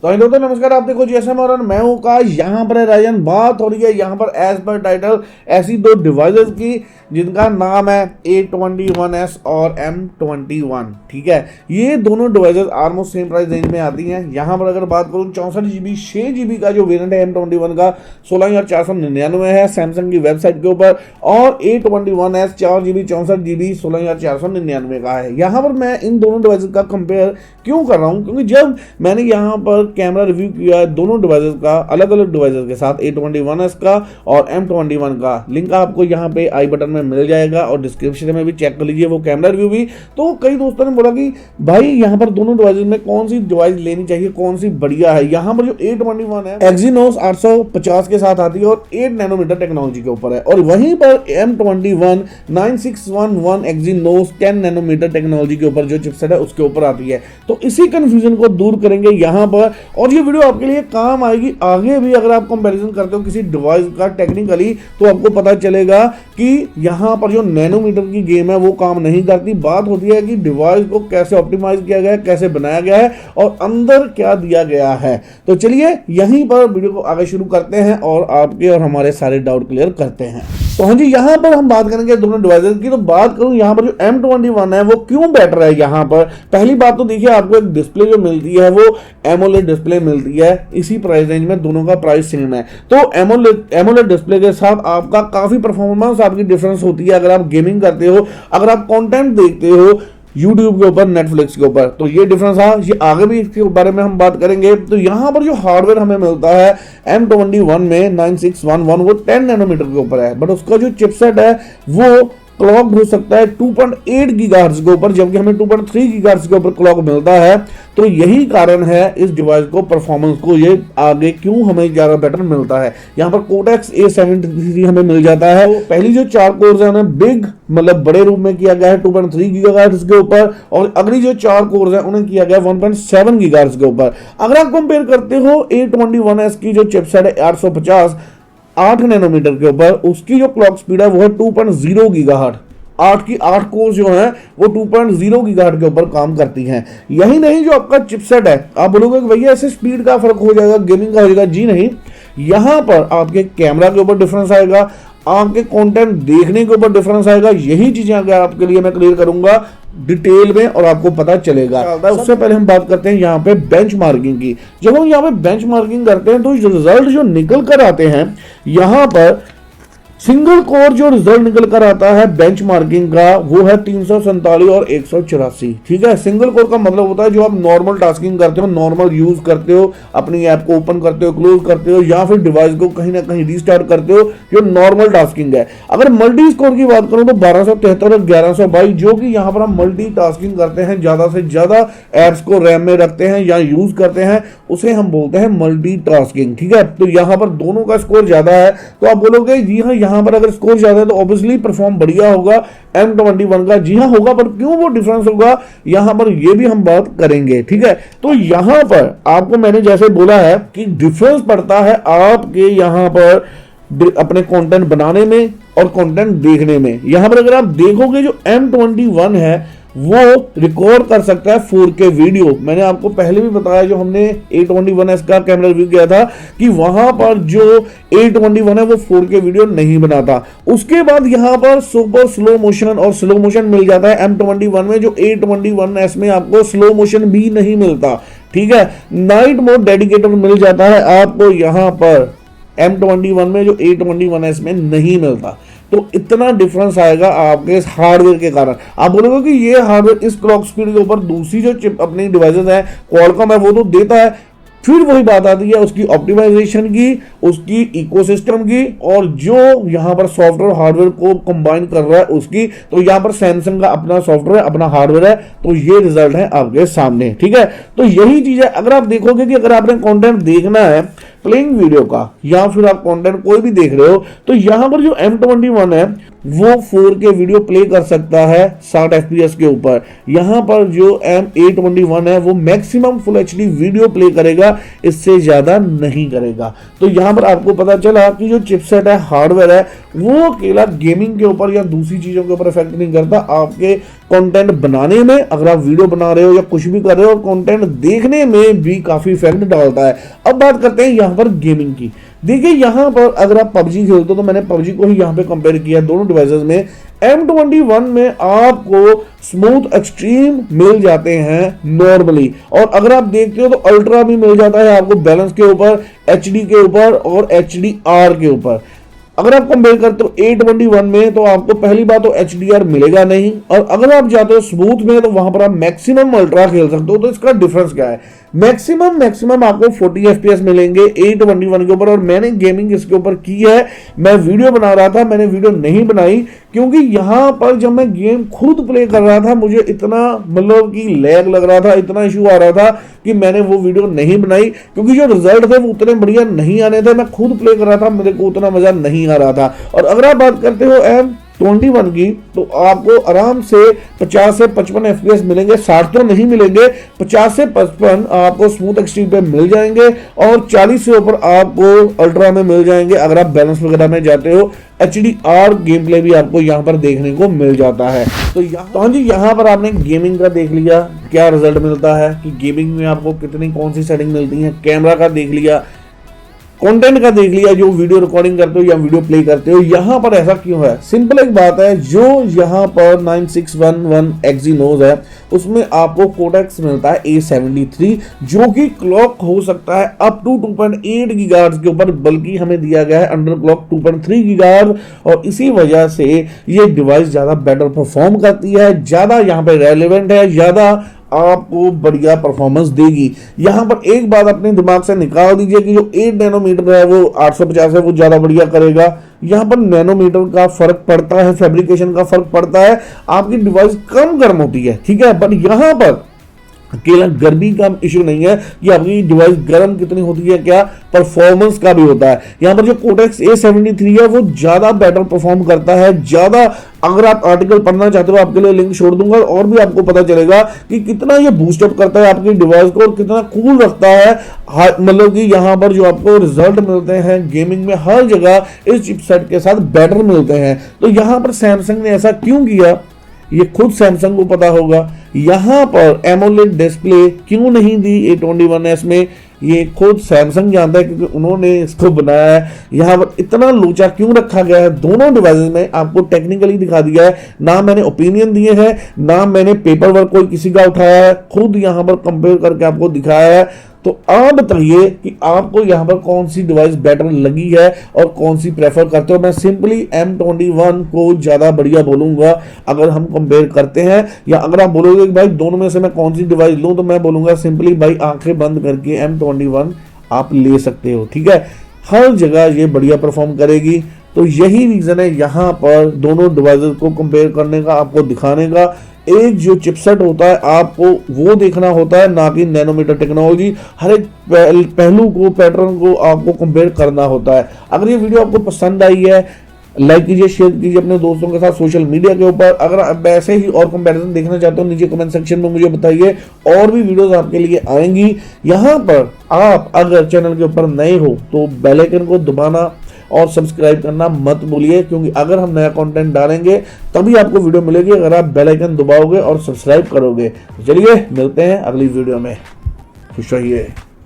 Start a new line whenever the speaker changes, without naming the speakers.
तो दोस्तों नमस्कार, आप देखो GSMOreon, मैं हूं आकाश। यहाँ पर है राजन। बात हो रही है यहाँ पर एज पर टाइटल ऐसी दो डिवाइसेस की जिनका नाम है A21s और M21। ठीक है, ये दोनों devices almost same price range में आती हैं। यहाँ पर अगर बात करूँ 64GB 6GB का जो वेरिएंट है M21 का 16,499 है सैमसंग की वेबसाइट के ऊपर, और A21s 4GB 64GB 16,499 का है। यहाँ पर मैं इन दोनों डिवाइसेस का कंपेयर क्यों कर रहा हूँ, क्योंकि जब मैंने यहाँ पर कैमरा रिव्यू किया है दोनों डिवाइसेस का, अलग अलग डिवाइसेस के साथ, A21s का और M21 का, लिंक आपको यहाँ पे आई बटन में मिल जाएगा और डिस्क्रिप्शन में भी चेक कर लीजिए वो कैमरा रिव्यू भी। तो कई दोस्तों ने बोला कि भाई यहाँ पर दोनों डिवाइसेस में कौन सी डिवाइस लेनी चाहिए, कौन सी बढ़िया है। यहाँ पर जो A21 है Exynos 850 के साथ आती है और 8 नैनोमीटर टेक्नोलॉजी के ऊपर है, और वहीं पर M21 9611 Exynos 10 नैनोमीटर टेक्नोलॉजी के ऊपर जो चिपसेट है उसके ऊपर आती है। तो इसी कंफ्यूजन को दूर करेंगे यहाँ पर, और ये वीडियो आपके लिए काम आएगी आगे भी। अगर आप कंपैरिजन करते हो किसी डिवाइस का टेक्निकली, तो आपको पता चलेगा कि यहाँ पर जो नैनोमीटर की गेम है वो काम नहीं करती। बात होती है कि डिवाइस को कैसे ऑप्टिमाइज किया गया है, कैसे बनाया गया है और अंदर क्या दिया गया है। तो चलिए यहीं पर वीडियो को आगे शुरू करते हैं और आपके और हमारे सारे डाउट क्लियर करते हैं। तो हाँ जी, यहाँ पर हम बात करेंगे दोनों डिवाइसेस की। तो बात करूं यहाँ पर जो M21 है वो क्यों बेटर है। यहाँ पर पहली बात तो देखिए, आपको एक डिस्प्ले जो मिलती है वो एमोलेड डिस्प्ले मिलती है। इसी प्राइस रेंज में दोनों का प्राइस सेम है। तो एमोलेड डिस्प्ले के साथ आपका काफी परफॉर्मेंस आपकी डिफरेंस होती है। अगर आप गेमिंग करते हो, अगर आप कंटेंट देखते हो YouTube के ऊपर, नेटफ्लिक्स के ऊपर, तो ये डिफरेंस है। ये आगे भी इसके बारे में हम बात करेंगे। तो यहाँ पर जो हार्डवेयर हमें मिलता है M21 में 9611 वो 10 नैनोमीटर के ऊपर है, बट उसका जो चिपसेट है वो क्लॉक हो सकता है 2.8 गीगाहर्ट्ज के ऊपर, जबकि हमें 2.3 गीगाहर्ट्ज के ऊपर क्लॉक मिलता है। तो यही कारण है इस डिवाइस को, परफॉर्मेंस को, ये आगे क्यों हमें ज्यादा बेटर मिलता है। यहाँ पर कोटेक्स A73 हमें मिल जाता है। तो पहली जो 4 कोर्स है बिग मतलब बड़े रूप में किया गया है 2.3 गीगाहर्ट्ज के ऊपर, और अगली जो 4 कोर्स है उन्हें किया गया 1.7 गीगाहर्ट्ज के ऊपर। अगर आप कंपेयर करते हो A21s की जो चिपसेट है 850 8 नैनोमीटर के ऊपर, उसकी जो क्लॉक स्पीड है वो है 2.0 गीगाहर्ट्ज। 8 की 8 कोर जो है वो 2.0 गीगाहर्ट्ज के ऊपर काम करती हैं। यही नहीं, जो आपका चिपसेट है, आप बोलोगे कि भैया ऐसे स्पीड का फर्क हो जाएगा, गेमिंग का हो जाएगा। जी नहीं, यहां पर आपके कैमरा के ऊपर डिफरेंस आएगा, आपके कंटेंट देखने के ऊपर डिफरेंस आएगा। यही चीजें अगर आपके लिए मैं क्लियर करूंगा डिटेल में और आपको पता चलेगा। उससे पहले हम बात करते हैं यहाँ पे बेंचमार्किंग की। जब हम यहाँ पे बेंचमार्किंग करते हैं तो रिजल्ट जो निकल कर आते हैं, यहाँ पर सिंगल कोर जो रिजल्ट निकल कर आता है बेंचमार्किंग का वो है 347 और 184। ठीक है, सिंगल कोर का मतलब होता है जो आप नॉर्मल टास्किंग करते हो, नॉर्मल यूज करते हो, अपनी ऐप को ओपन करते हो, क्लोज करते हो, या फिर डिवाइस को कहीं ना कहीं रीस्टार्ट करते हो, जो नॉर्मल टास्किंग है। अगर मल्टी स्कोर की बात करूं तो 1273 और 1122, जो कि यहाँ पर हम मल्टी टास्किंग करते हैं, ज्यादा से ज्यादा एप्स को रैम में रखते हैं या यूज करते हैं, उसे हम बोलते हैं मल्टी टास्किंग। ठीक है, तो यहाँ पर दोनों का स्कोर ज्यादा है। तो आप बोलोगे जी हाँ, यहाँ पर अगर स्कोर ज्यादा है तो ऑब्वियसली परफॉर्म बढ़िया होगा M21 का। जी हाँ होगा, पर क्यों वो डिफरेंस होगा यहाँ पर ये भी हम बात करेंगे। ठीक है, तो यहाँ पर आपको मैंने जैसे बोला है कि डिफरेंस पड़ता है आपके यहाँ पर अपने कंटेंट बनाने में और कंटेंट देखने में। यहाँ पर अगर आप देखोगे जो M21 है वो रिकॉर्ड कर सकता है 4K वीडियो। मैंने आपको पहले भी बताया, जो हमने A21s का कैमरा रिव्यू किया था, कि वहां पर जो A21 है वो 4K वीडियो नहीं बनाता। उसके बाद यहाँ पर सुपर स्लो मोशन और स्लो मोशन मिल जाता है M21 में, जो A21s में आपको स्लो मोशन भी नहीं मिलता। ठीक है, नाइट मोड डेडिकेटेड मिल जाता है आपको यहाँ पर M21 में, जो A21s में नहीं मिलता। तो इतना डिफरेंस आएगा आपके इस हार्डवेयर के कारण। आप बोलोगे कि ये हार्डवेयर इस क्लॉक स्पीड के ऊपर दूसरी जो चिप अपनी डिवाइसेस है क्वालकॉम है वो तो देता है। फिर वही बात आती है उसकी ऑप्टिमाइजेशन की, उसकी इकोसिस्टम की, और जो यहाँ पर सॉफ्टवेयर हार्डवेयर को कंबाइन कर रहा है उसकी। तो यहाँ पर सैमसंग का अपना सॉफ्टवेयर, अपना हार्डवेयर है, तो ये रिजल्ट है आपके सामने। ठीक है, तो यही चीज है। अगर आप देखोगे कि अगर आपने कंटेंट देखना है प्लेइंग वीडियो का या फिर आप कंटेंट कोई भी देख रहे हो, तो यहां पर जो M21 है वो 4K वीडियो प्ले कर सकता है 60 FPS के ऊपर। यहां पर जो A21 है वो maximum full HD video play करेगा, इससे ज्यादा नहीं करेगा। तो यहां पर आपको पता चला कि जो चिपसेट है, हार्डवेयर है, वो अकेला गेमिंग के ऊपर या दूसरी चीजों के ऊपर इफेक्ट नहीं करता। आपके कंटेंट बनाने में, अगर आप वीडियो बना रहे हो या कुछ भी कर रहे हो, कंटेंट देखने में भी काफी इफेक्ट डालता है। अब बात करते हैं यहां पर गेमिंग की। देखिए यहां पर अगर आप पबजी खेलते हो, तो मैंने पबजी को ही यहां पे कंपेयर किया दोनों डिवाइसेस में। M21 में आपको स्मूथ एक्सट्रीम मिल जाते हैं नॉर्मली, और अगर आप देखते हो तो अल्ट्रा भी मिल जाता है आपको बैलेंस के ऊपर, HD के ऊपर और HDR के ऊपर। अगर आप कंपेयर करते हो A21 में, तो आपको पहली बात तो HDR मिलेगा नहीं, और अगर आप जाते हो स्मूथ में तो वहां पर आप मैक्सिमम अल्ट्रा खेल सकते हो। तो इसका डिफरेंस क्या है? मैक्सिमम आपको 40 FPS मिलेंगे A21 के ऊपर, और मैंने गेमिंग इसके ऊपर की है। मैं वीडियो बना रहा था, मैंने वीडियो नहीं बनाई क्योंकि यहां पर जब मैं गेम खुद प्ले कर रहा था, मुझे इतना मतलब कि लैग लग रहा था, इतना इशू आ रहा था कि मैंने वो वीडियो नहीं बनाई, क्योंकि जो रिजल्ट थे वो उतने बढ़िया नहीं आने थे। मैं खुद प्ले कर रहा था, मेरे को उतना मजा नहीं आ रहा था। और अगर आप बात करते हो M21 की, तो आपको आराम से 50 से 55 FPS मिलेंगे, 60 तो नहीं मिलेंगे, 50 से 55 आपको स्मूथ एक्सट्रीम पे मिल जाएंगे, और 40 से ऊपर आपको अल्ट्रा में मिल जाएंगे अगर आप बैलेंस वगैरह में जाते हो। HDR गेम प्ले भी आपको यहाँ पर देखने को मिल जाता है। तो हाँ जी, यहाँ पर आपने गेमिंग का देख लिया, क्या रिजल्ट मिलता है कि गेमिंग में आपको कितनी कौन सी सेटिंग मिलती है, कैमरा का देख लिया, कंटेंट का देख लिया, जो वीडियो रिकॉर्डिंग करते हो या वीडियो प्ले करते हो। यहां पर ऐसा क्यों है? सिंपल एक बात है, जो यहां पर 9611 एक्जीनोस है, उसमें आपको कोडेक्स मिलता है A73, जो कि क्लॉक हो सकता है अप टू 2.8 गीगाहर्ट्ज के ऊपर, बल्कि हमें दिया गया है अंडर क्लॉक 2.3 गीगाहर्ट्ज, और इसी वजह से ये डिवाइस ज्यादा बेटर परफॉर्म करती है, ज्यादा यहाँ पे रेलेवेंट है, ज्यादा आपको बढ़िया परफॉर्मेंस देगी। यहां पर एक बात अपने दिमाग से निकाल दीजिए कि जो 8 नैनोमीटर है वो 850 है, वो ज्यादा बढ़िया करेगा। यहां पर नैनोमीटर का फर्क पड़ता है, फैब्रिकेशन का फर्क पड़ता है, आपकी डिवाइस कम गर्म होती है, ठीक है। बट यहां पर अकेला गर्मी का इश्यू नहीं है कि आपकी डिवाइस गर्म कितनी होती है, क्या परफॉर्मेंस का भी होता है। यहां पर जो कोडेक्स A73 है वो ज्यादा बेटर परफॉर्म करता है, ज्यादा। अगर आप आर्टिकल पढ़ना चाहते हो, आपके लिए लिंक छोड़ दूंगा, और भी आपको पता चलेगा कि कितना ये बूस्टअप करता है आपकी डिवाइस को और कितना कूल रखता है। मतलब कि यहां पर जो आपको रिजल्ट मिलते हैं गेमिंग में, हर जगह इस चिपसेट के साथ बेटर मिलते हैं। तो यहां पर सैमसंग ने ऐसा क्यों किया, ये खुद सैमसंग को पता होगा। यहां पर एमोलेड डिस्प्ले क्यों नहीं दी A21s में, ये खुद सैमसंग जानता है, क्योंकि उन्होंने इसको बनाया है। यहां पर इतना लोचा क्यों रखा गया है दोनों डिवाइसेस में, आपको टेक्निकली दिखा दिया है। ना मैंने ओपिनियन दिए हैं, ना मैंने पेपर वर्क कोई किसी का उठाया है, खुद यहां पर कंपेयर करके आपको दिखाया है। तो आप बताइए कि आपको यहां पर कौन सी डिवाइस बेटर लगी है और कौन सी प्रेफर करते हो। मैं सिंपली M21 को ज्यादा बढ़िया बोलूंगा अगर हम कंपेयर करते हैं, या अगर आप बोलोगे कि भाई दोनों में से मैं कौन सी डिवाइस लूं, तो मैं बोलूंगा सिंपली भाई आंखें बंद करके M21 आप ले सकते हो, ठीक है। हर जगह ये बढ़िया परफॉर्म करेगी। तो यही रीजन है यहाँ पर दोनों डिवाइसेस को कंपेयर करने का, आपको दिखाने का। एक जो चिपसेट होता है आपको वो देखना होता है, ना कि नैनोमीटर टेक्नोलॉजी। हर एक पहलू को, पैटर्न को आपको कंपेयर करना होता है। अगर ये वीडियो आपको पसंद आई है, लाइक कीजिए, शेयर कीजिए अपने दोस्तों के साथ सोशल मीडिया के ऊपर। अगर आप ऐसे ही और कंपैरिजन देखना चाहते हो, नीचे कमेंट सेक्शन में मुझे बताइए, और भी वीडियोस आपके लिए आएंगी। यहाँ पर आप अगर चैनल के ऊपर नए हो तो बेल आइकन को दबाना और सब्सक्राइब करना मत भूलिए, क्योंकि अगर हम नया कंटेंट डालेंगे तभी आपको वीडियो मिलेगी, अगर आप बेल आइकन दबाओगे और सब्सक्राइब करोगे। चलिए मिलते हैं अगली वीडियो में, खुश रहिए।